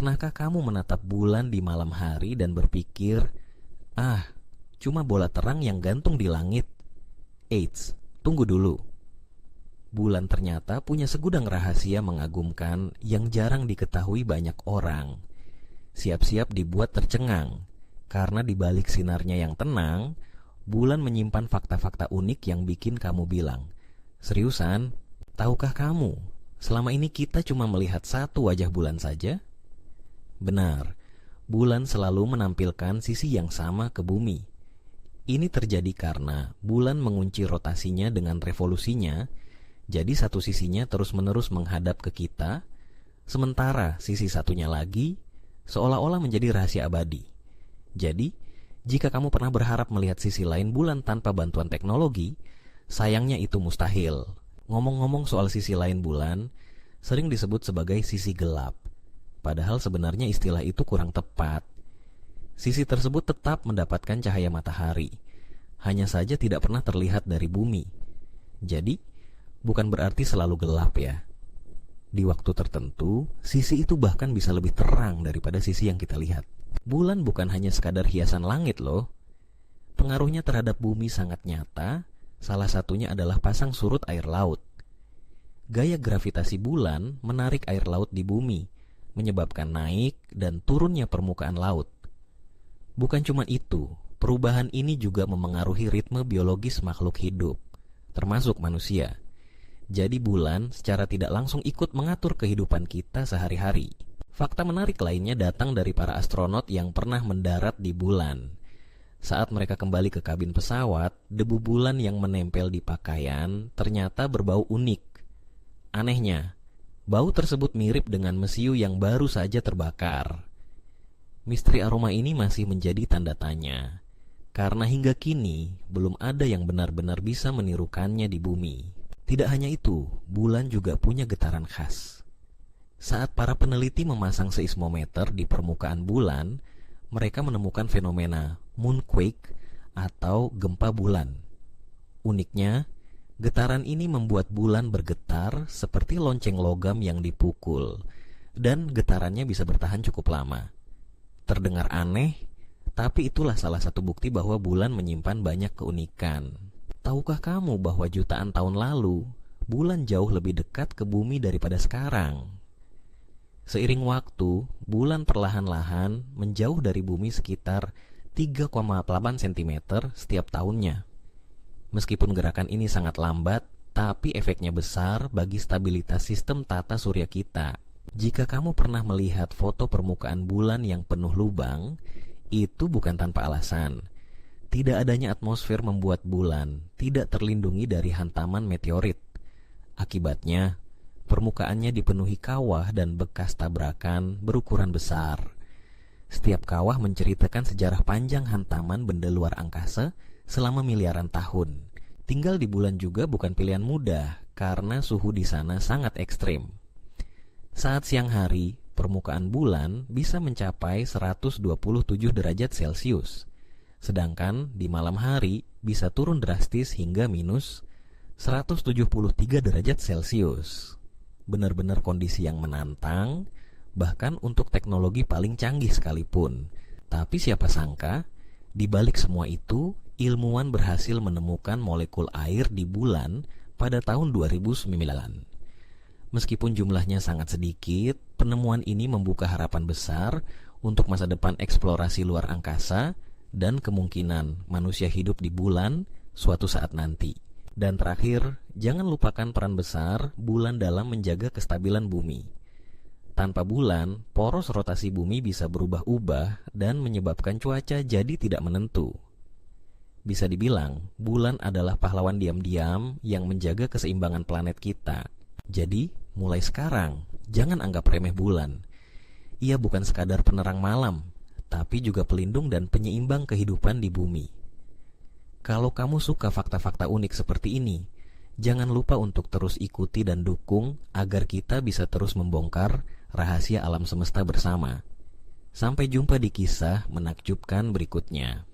Pernahkah kamu menatap bulan di malam hari dan berpikir, "Ah, cuma bola terang yang gantung di langit"? Eits, tunggu dulu. Bulan ternyata punya segudang rahasia mengagumkan yang jarang diketahui banyak orang. Siap-siap dibuat tercengang, karena di balik sinarnya yang tenang, bulan menyimpan fakta-fakta unik yang bikin kamu bilang, "Seriusan? Tahukah kamu, selama ini kita cuma melihat satu wajah bulan saja?" Benar, bulan selalu menampilkan sisi yang sama ke bumi. Ini terjadi karena bulan mengunci rotasinya dengan revolusinya, jadi satu sisinya terus-menerus menghadap ke kita, sementara sisi satunya lagi seolah-olah menjadi rahasia abadi. Jadi, jika kamu pernah berharap melihat sisi lain bulan tanpa bantuan teknologi, sayangnya itu mustahil. Ngomong-ngomong soal sisi lain bulan, sering disebut sebagai sisi gelap. Padahal sebenarnya istilah itu kurang tepat. Sisi tersebut tetap mendapatkan cahaya matahari, hanya saja tidak pernah terlihat dari bumi. Jadi, bukan berarti selalu gelap ya. Di waktu tertentu, sisi itu bahkan bisa lebih terang daripada sisi yang kita lihat. Bulan bukan hanya sekadar hiasan langit loh. Pengaruhnya terhadap bumi sangat nyata, salah satunya adalah pasang surut air laut. Gaya gravitasi bulan menarik air laut di bumi, menyebabkan naik dan turunnya permukaan laut. Bukan cuma itu, perubahan ini juga memengaruhi ritme biologis makhluk hidup, termasuk manusia. Jadi bulan secara tidak langsung ikut mengatur kehidupan kita sehari-hari. Fakta menarik lainnya datang dari para astronot yang pernah mendarat di bulan. Saat mereka kembali ke kabin pesawat, debu bulan yang menempel di pakaian ternyata berbau unik. Anehnya, bau tersebut mirip dengan mesiu yang baru saja terbakar. Misteri aroma ini masih menjadi tanda tanya, karena hingga kini belum ada yang benar-benar bisa menirukannya di bumi. Tidak hanya itu, bulan juga punya getaran khas. Saat para peneliti memasang seismometer di permukaan bulan, mereka menemukan fenomena moonquake atau gempa bulan. Uniknya, getaran ini membuat bulan bergetar seperti lonceng logam yang dipukul, dan getarannya bisa bertahan cukup lama. Terdengar aneh, tapi itulah salah satu bukti bahwa bulan menyimpan banyak keunikan. Tahukah kamu bahwa jutaan tahun lalu, bulan jauh lebih dekat ke bumi daripada sekarang? Seiring waktu, bulan perlahan-lahan menjauh dari bumi sekitar 3,8 cm setiap tahunnya. Meskipun gerakan ini sangat lambat, tapi efeknya besar bagi stabilitas sistem tata surya kita. Jika kamu pernah melihat foto permukaan bulan yang penuh lubang, itu bukan tanpa alasan. Tidak adanya atmosfer membuat bulan tidak terlindungi dari hantaman meteorit. Akibatnya, permukaannya dipenuhi kawah dan bekas tabrakan berukuran besar. Setiap kawah menceritakan sejarah panjang hantaman benda luar angkasa selama miliaran tahun. Tinggal di bulan juga bukan pilihan mudah karena suhu di sana sangat ekstrim. Saat siang hari, permukaan bulan bisa mencapai 127 derajat Celcius. Sedangkan di malam hari bisa turun drastis hingga minus 173 derajat Celcius. Benar-benar kondisi yang menantang, bahkan untuk teknologi paling canggih sekalipun. Tapi siapa sangka, di balik semua itu, ilmuwan berhasil menemukan molekul air di bulan pada tahun 2009. Meskipun jumlahnya sangat sedikit, penemuan ini membuka harapan besar untuk masa depan eksplorasi luar angkasa dan kemungkinan manusia hidup di bulan suatu saat nanti. Dan terakhir, jangan lupakan peran besar bulan dalam menjaga kestabilan bumi. Tanpa bulan, poros rotasi bumi bisa berubah-ubah dan menyebabkan cuaca jadi tidak menentu. Bisa dibilang, bulan adalah pahlawan diam-diam yang menjaga keseimbangan planet kita. Jadi, mulai sekarang, jangan anggap remeh bulan. Ia bukan sekadar penerang malam, tapi juga pelindung dan penyeimbang kehidupan di bumi. Kalau kamu suka fakta-fakta unik seperti ini, jangan lupa untuk terus ikuti dan dukung agar kita bisa terus membongkar rahasia alam semesta bersama. Sampai jumpa di kisah menakjubkan berikutnya.